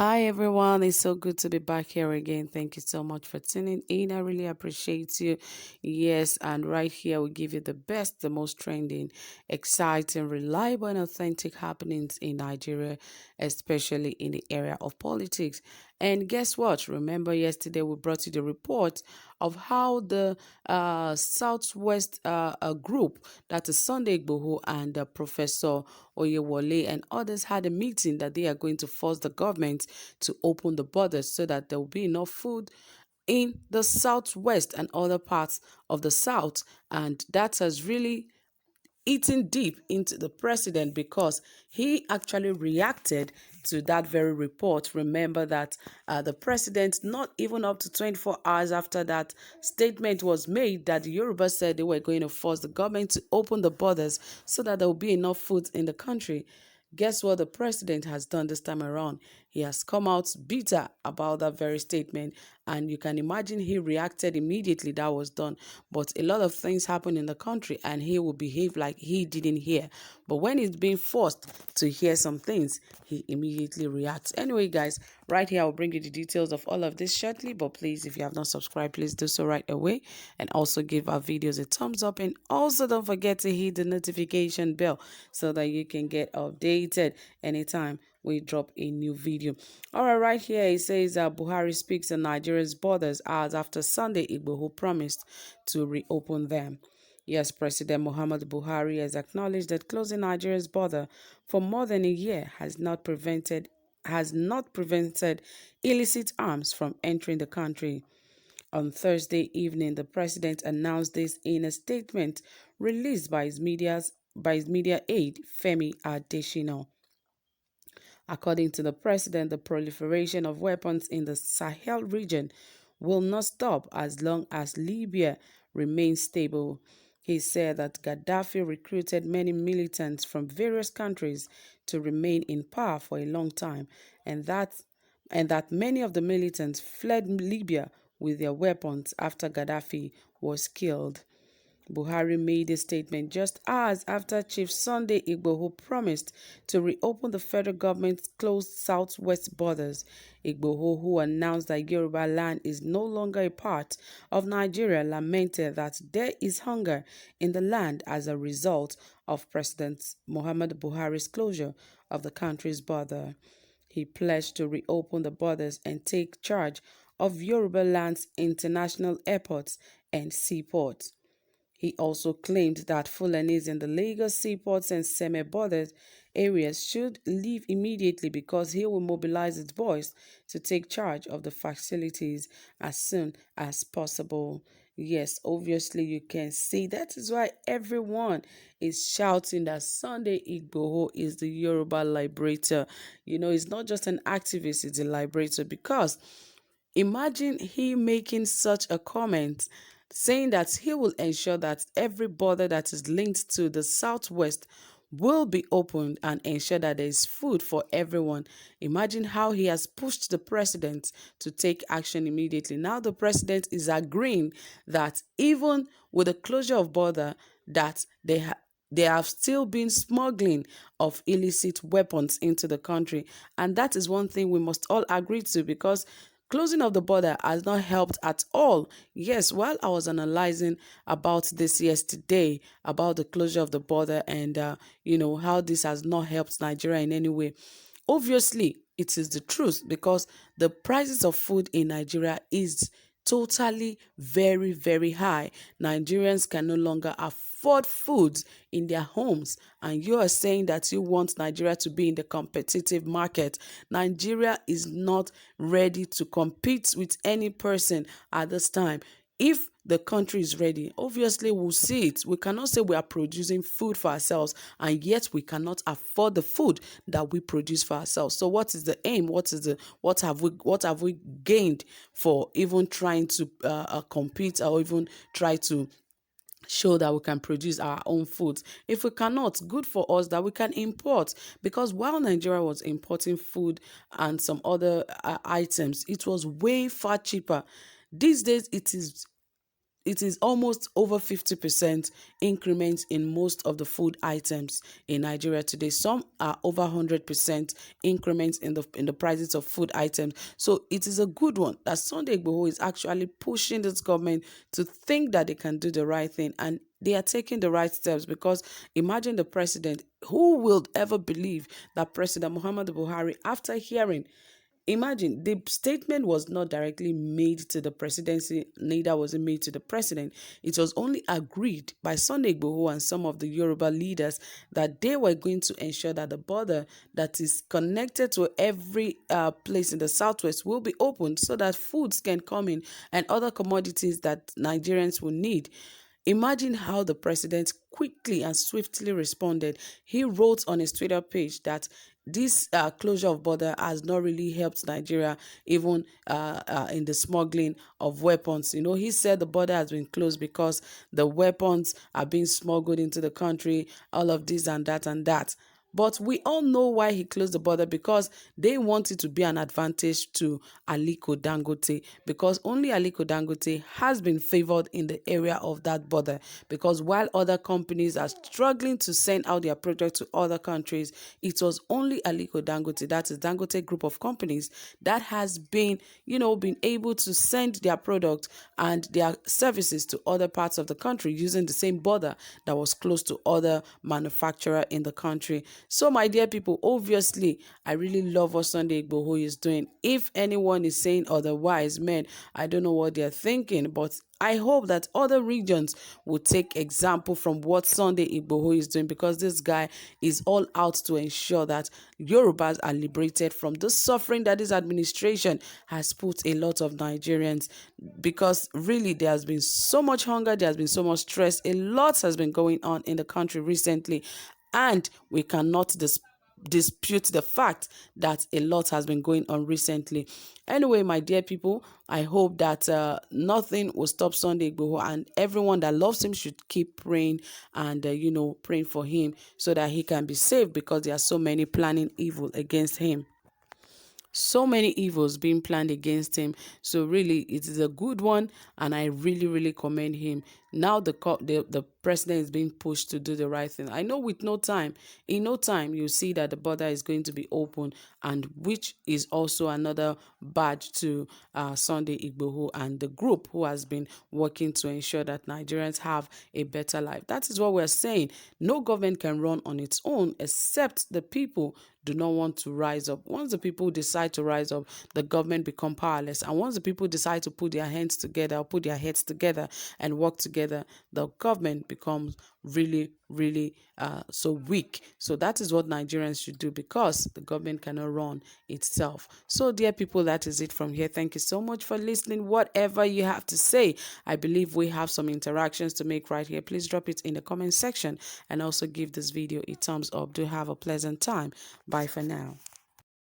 Hi everyone, it's so good to be back here again. Thank you so much for tuning in. I really appreciate you. Yes, and right here we give you the best, the most trending, exciting, reliable, and authentic happenings in Nigeria, especially in the area of politics. And guess what? Remember yesterday we brought you the report of how the Southwest group, that is Sunday Igboho and Professor Oyewole and others, had a meeting that they are going to force the government to open the borders so that there will be enough food in the southwest and other parts of the south. And that has really eating deep into the president because he actually reacted to that very report. Remember that the president, not even up to 24 hours after that statement was made, that the Yorubas said they were going to force the government to open the borders so that there will be enough food in the country. Guess what the president has done this time around? He has come out bitter about that very statement, and you can imagine he reacted immediately that was done. But a lot of things happen in the country, and he will behave like he didn't hear. But when he's being forced to hear some things, he immediately reacts. Anyway, guys, right here I'll bring you the details of all of this shortly. But please, if you have not subscribed, please do so right away, and also give our videos a thumbs up, and also don't forget to hit the notification bell so that you can get updated anytime we drop a new video. All right, here it says Buhari speaks on Nigeria's borders hours after Sunday Igboho promised to reopen them. Yes, President Muhammad Buhari has acknowledged that closing Nigeria's border for more than a year has not prevented illicit arms from entering the country. On Thursday evening, the president announced this in a statement released by his media aide, Femi Adesina. According to the president, the proliferation of weapons in the Sahel region will not stop as long as Libya remains stable. He said that Gaddafi recruited many militants from various countries to remain in power for a long time, and that many of the militants fled Libya with their weapons after Gaddafi was killed. Buhari made a statement just hours after Chief Sunday Igboho promised to reopen the federal government's closed southwest borders. Igboho, who announced that Yoruba land is no longer a part of Nigeria, lamented that there is hunger in the land as a result of President Muhammad Buhari's closure of the country's border. He pledged to reopen the borders and take charge of Yoruba land's international airports and seaports. He also claimed that Fulanis in the Lagos seaports and semi-bordered areas should leave immediately because he will mobilize its boys to take charge of the facilities as soon as possible. Yes, obviously you can see that is why everyone is shouting that Sunday Igboho is the Yoruba liberator. He's not just an activist, he's a liberator because imagine he making such a comment saying that he will ensure that every border that is linked to the southwest will be opened and ensure that there is food for everyone. Imagine how he has pushed the president to take action immediately. Now the president is agreeing that even with the closure of border, that they have still been smuggling of illicit weapons into the country. And that is one thing we must all agree to, because closing of the border has not helped at all. Yes, while I was analyzing about this yesterday, about the closure of the border and, how this has not helped Nigeria in any way, obviously it is the truth, because the prices of food in Nigeria is totally very, very high. Nigerians can no longer afford food in their homes, and you are saying that you want Nigeria to be in the competitive market. Nigeria is not ready to compete with any person at this time. If the country is ready, obviously we'll see it. We cannot say we are producing food for ourselves and yet we cannot afford the food that we produce for ourselves. So what is the aim? What have we gained for even trying to compete, or even try to show that we can produce our own foods? If we cannot, good for us that we can import, because while Nigeria was importing food and some other items, it was way far cheaper. These days it is it is almost over 50% increments in most of the food items in Nigeria today. Some are over 100% increments in the prices of food items. So it is a good one that Sunday Igboho is actually pushing this government to think that they can do the right thing, and they are taking the right steps. Because imagine the president, who will ever believe that President Muhammadu Buhari, after hearing, imagine, the statement was not directly made to the presidency, neither was it made to the president. It was only agreed by Sunday Igboho and some of the Yoruba leaders that they were going to ensure that the border that is connected to every place in the southwest will be opened, so that foods can come in and other commodities that Nigerians will need. Imagine how the president quickly and swiftly responded. He wrote on his Twitter page that this closure of border has not really helped Nigeria, even in the smuggling of weapons. You know, he said the border has been closed because the weapons are being smuggled into the country, all of this and that and that. But we all know why he closed the border, because they want it to be an advantage to Aliko Dangote, because only Aliko Dangote has been favored in the area of that border. Because while other companies are struggling to send out their products to other countries, it was only Aliko Dangote, that is Dangote Group of companies, that has been, been able to send their product and their services to other parts of the country using the same border that was close to other manufacturer in the country. So, my dear people, obviously, I really love what Sunday Igboho is doing. If anyone is saying otherwise, man, I don't know what they're thinking, but I hope that other regions will take example from what Sunday Igboho is doing, because this guy is all out to ensure that Yorubas are liberated from the suffering that this administration has put a lot of Nigerians. Because really, there has been so much hunger, there has been so much stress, a lot has been going on in the country recently, and we cannot dispute the fact that a lot has been going on recently. Anyway, my dear people, I hope that nothing will stop Sunday Igboho, and everyone that loves him should keep praying and praying for him so that he can be saved, because there are so many planning evil against him. So many evils being planned against him. So really, it is a good one, and I really, really commend him. Now the president is being pushed to do the right thing. I know in no time, you see that the border is going to be open, and which is also another badge to Sunday Igboho and the group who has been working to ensure that Nigerians have a better life. That is what we're saying. No government can run on its own except the people do not want to rise up. Once the people decide to rise up, the government become powerless. And once the people decide to put their hands together or put their heads together and work together, the government becomes really, really so weak. So that is what Nigerians should do, because the government cannot run itself. So dear people, that is it from here. Thank you so much for listening. Whatever you have to say, I believe we have some interactions to make right here. Please drop it in the comment section, and also give this video a thumbs up. Do have a pleasant time. Bye for now.